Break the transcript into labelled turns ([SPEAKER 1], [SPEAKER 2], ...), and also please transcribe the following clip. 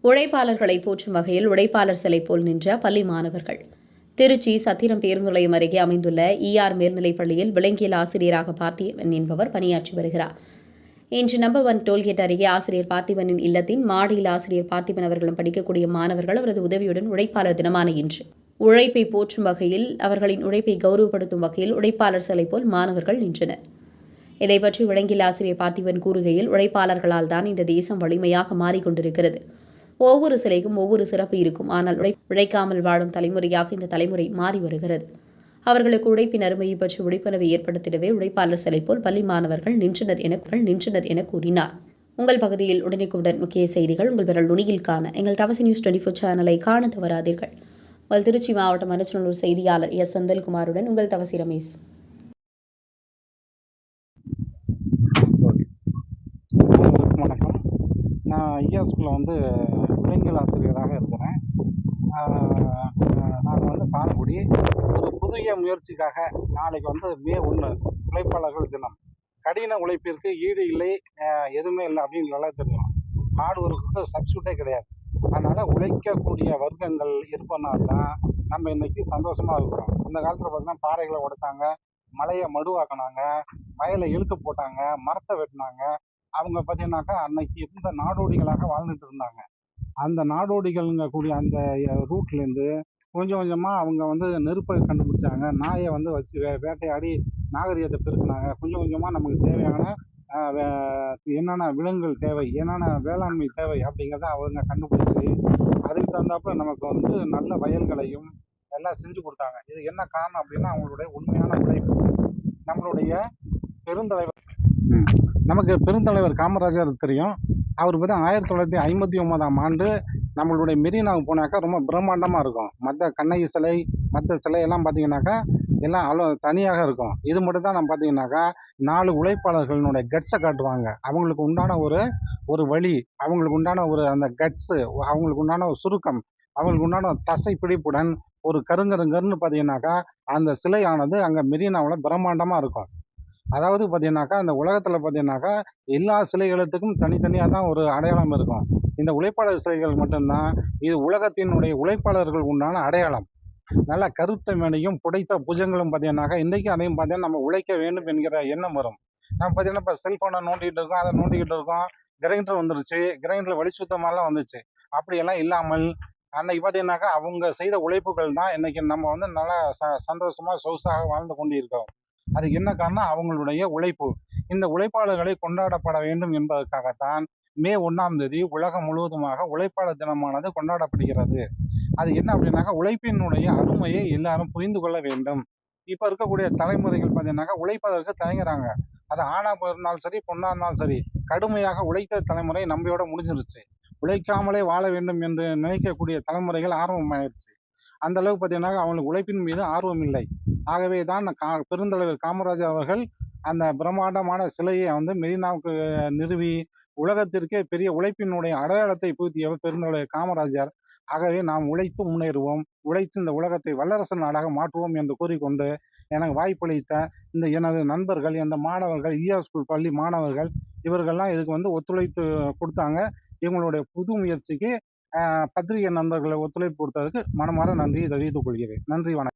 [SPEAKER 1] உழைப்பாளர்களை போற்றும் வகையில் உழைப்பாளர் சிலை போல் நின்ற பள்ளி மாணவர்கள். திருச்சி சத்திரம் பேருந்து நிலையம் அருகே அமைந்துள்ள ER மேல்நிலைப் பள்ளியில் விலங்கியல் ஆசிரியராக பார்த்திபன் என்பவர் பணியாற்றி வருகிறார். இன்று நம்பர் 1 டோல்கேட் அருகே ஆசிரியர் பார்த்திபனின் இல்லத்தின் மாடியில் ஆசிரியர் பார்த்திபன் அவர்களும் படிக்கக்கூடிய மாணவர்கள் அவரது உதவியுடன் உழைப்பாளர் தினமான இன்று உழைப்பை போற்றும் வகையில் அவர்களின் உழைப்பை கௌரவப்படுத்தும் வகையில் உழைப்பாளர் சிலை போல் மாணவர்கள் நின்றனர். இதை பற்றி விலங்கியல் ஆசிரியர் பார்த்திபன் கூறுகையில், உழைப்பாளர்களால் தான் இந்த தேசம் வலிமையாக மாறிக்கொண்டிருக்கிறது. ஒவ்வொரு சிலைக்கும் ஒவ்வொரு சிறப்பு இருக்கும். ஆனால் உழைக்காமல் வாழும் தலைமுறையாக இந்த தலைமுறை மாறி வருகிறது. அவர்களுக்கு உழைப்பின் அருமையை பற்றி விழிப்புணர்வை ஏற்படுத்திடவே உழைப்பாளர் சிலை போல் பள்ளி மாணவர்கள் நின்றனர் என கூறினார். உங்கள் பகுதியில் உடனுக்குடன் முக்கிய செய்திகள் உங்கள் விரல் நுனியில் காண எங்கள் தவசி நியூஸ் 24 சேனலை காண தவறாதீர்கள். உங்கள் திருச்சி மாவட்டம் மனச்சநல்லூர் செய்தியாளர் செந்தில்குமாருடன் உங்கள் தவசி ரமேஷ்.
[SPEAKER 2] வணக்கம். நான் ஐயாஸ்குள்ள விலங்கியல் ஆசிரியராக இருக்கிறேன். நாங்கள் பாலக்குடி ஒரு புதிய முயற்சிக்காக நாளைக்கு மே 1 உழைப்பாளர்கள் தினம். கடின உழைப்பிற்கு ஈடு இல்லை, எதுவுமே இல்லை அப்படின்னு நல்லா தெரியும். ஹார்ட் ஒர்க்குக்கு சப்ஸ்டியூட்டே கிடையாது. அதனால் உழைக்கக்கூடிய வர்க்கங்கள் இருப்பதனால தான் நம்ம இன்னைக்கு சந்தோஷமாக இருக்கிறோம். இந்த காலத்தில் பார்த்தீங்கன்னா பாறைகளை உடைச்சாங்க, மலையை மடுவாக்கினாங்க, வயலை இழுத்து போட்டாங்க, மரத்தை வெட்டினாங்க. அவங்க பார்த்தீங்கன்னாக்கா அன்னைக்கு இருந்த நாடோடிகளாக வாழ்ந்துட்டு இருந்தாங்க. அந்த நாடோடிகள்ங்க கூடிய அந்த ரூட்லேருந்து கொஞ்சம் கொஞ்சமாக அவங்க நெருப்பை கண்டுபிடிச்சாங்க. நாயை வச்சு வேட்டையாடி நாகரிகத்தை பெருக்கினாங்க. கொஞ்சம் கொஞ்சமாக நமக்கு தேவையான என்னென்ன விலங்குகள் தேவை, என்னென்ன வேளாண்மை தேவை அப்படிங்கிறத அவங்க கண்டுபிடிச்சி அதுக்கு தகுந்தாப்புல நமக்கு நல்ல வயல்களையும் எல்லாம் செஞ்சு கொடுத்தாங்க. இது என்ன காரணம் அப்படின்னா அவங்களுடைய உண்மையான உழைப்பு. நம்மளுடைய பெருந்தலைவர் காமராஜர் தெரியும். அவர் 1959ஆம் ஆண்டு நம்மளுடைய மெரினாவுக்கு போனாக்கா ரொம்ப பிரம்மாண்டமாக இருக்கும். மற்ற கண்ணகி சிலை, மற்ற சிலையெல்லாம் பார்த்தீங்கன்னாக்கா எல்லாம் தனியாக இருக்கும். இது மட்டும் தான் நம்ம பார்த்தீங்கன்னாக்கா 4 உழைப்பாளர்களினுடைய கட்ஸை காட்டுவாங்க. அவங்களுக்கு உண்டான ஒரு வழி, அவங்களுக்கு உண்டான அந்த கட்ஸு, அவங்களுக்கு உண்டான ஒரு சுருக்கம், அவங்களுக்கு உண்டான தசை பிடிப்புடன் ஒரு கருங்கருங்கருன்னு பார்த்தீங்கன்னாக்கா அந்த சிலையானது அங்கே மெரினாவில் பிரம்மாண்டமாக இருக்கும். அதாவது பார்த்தீங்கன்னாக்கா அந்த உலகத்தில் பார்த்தீங்கன்னாக்கா எல்லா சிலைகளுக்கும் தனித்தனியாக தான் ஒரு அடையாளம் இருக்கும். இந்த உழைப்பாளர் சிலைகள் மட்டும்தான் இது உலகத்தினுடைய உழைப்பாளர்கள் உண்டான அடையாளம். நல்ல கருத்த மேனையும் புடைத்த புஜங்களும் பார்த்தீங்கன்னாக்கா இன்றைக்கும் அதையும் பார்த்தீங்கன்னா நம்ம உழைக்க வேண்டும் என்கிற எண்ணம் வரும். நம்ம பார்த்தீங்கன்னா இப்போ செல்ஃபோனை நோண்டிகிட்டு இருக்கோம், அதை நோண்டிக்கிட்டு இருக்கோம். கிரைண்டர் வந்துருச்சு, கிரைண்டரில் வலிச்சுத்தமாலாம் வந்துச்சு. அப்படியெல்லாம் இல்லாமல் அன்னைக்கு பார்த்தீங்கன்னாக்கா அவங்க செய்த உழைப்புகள் தான் இன்னைக்கு நம்ம நல்லா சந்தோஷமாக சொகுசாக வாழ்ந்து கொண்டு இருக்கோம். அதுக்கு என்ன காரணம்? அவங்களுடைய உழைப்பு. இந்த உழைப்பாளர்களை கொண்டாடப்பட வேண்டும் என்பதற்காகத்தான் மே 1ஆம் தேதி உலகம் முழுவதுமாக உழைப்பாளர் தினமானது கொண்டாடப்படுகிறது. அது என்ன அப்படின்னாக்கா உழைப்பினுடைய அருமையை எல்லாரும் புரிந்து கொள்ள வேண்டும். இப்போ இருக்கக்கூடிய தலைமுறைகள் பார்த்தீங்கன்னாக்கா உழைப்பதற்கு தயங்குறாங்க. அது ஆணா இருந்தாலும் சரி, பொண்ணா இருந்தாலும் சரி, கடுமையாக உழைக்கிற தலைமுறை நம்பியோட முடிஞ்சிருச்சு. உழைக்காமலே வாழ வேண்டும் என்று நினைக்கக்கூடிய தலைமுறைகள் ஆரம்பமாயிருச்சு. அந்த அளவுக்கு பார்த்தீங்கன்னா அவங்களுக்கு உழைப்பின் மீது ஆர்வம் இல்லை. ஆகவே தான் பெருந்தலைவர் காமராஜர் அவர்கள் அந்த பிரம்மாண்டமான சிலையை மெரினாவுக்கு நிறுவி உலகத்திற்கே பெரிய உழைப்பினுடைய அடையாளத்தை புகுத்தியவர் பெருந்தலைவர் காமராஜர். ஆகவே நாம் உழைத்து முன்னேறுவோம், உழைத்து இந்த உலகத்தை வல்லரசு நாடாக மாற்றுவோம் என்று கூறிக்கொண்டு எனக்கு வாய்ப்பளித்த இந்த எனது நண்பர்கள், இந்த மாணவர்கள், ஸ்கூல் பள்ளி மாணவர்கள் இவர்கள்லாம் இதுக்கு ஒத்துழைத்து கொடுத்தாங்க. இவங்களுடைய புது முயற்சிக்கு பத்திரிகை நண்பர்களை ஒத்துழைப்பு கொடுத்ததுக்கு மனமார நன்றியை தெரிவித்துக் கொள்கிறேன். நன்றி, வணக்கம்.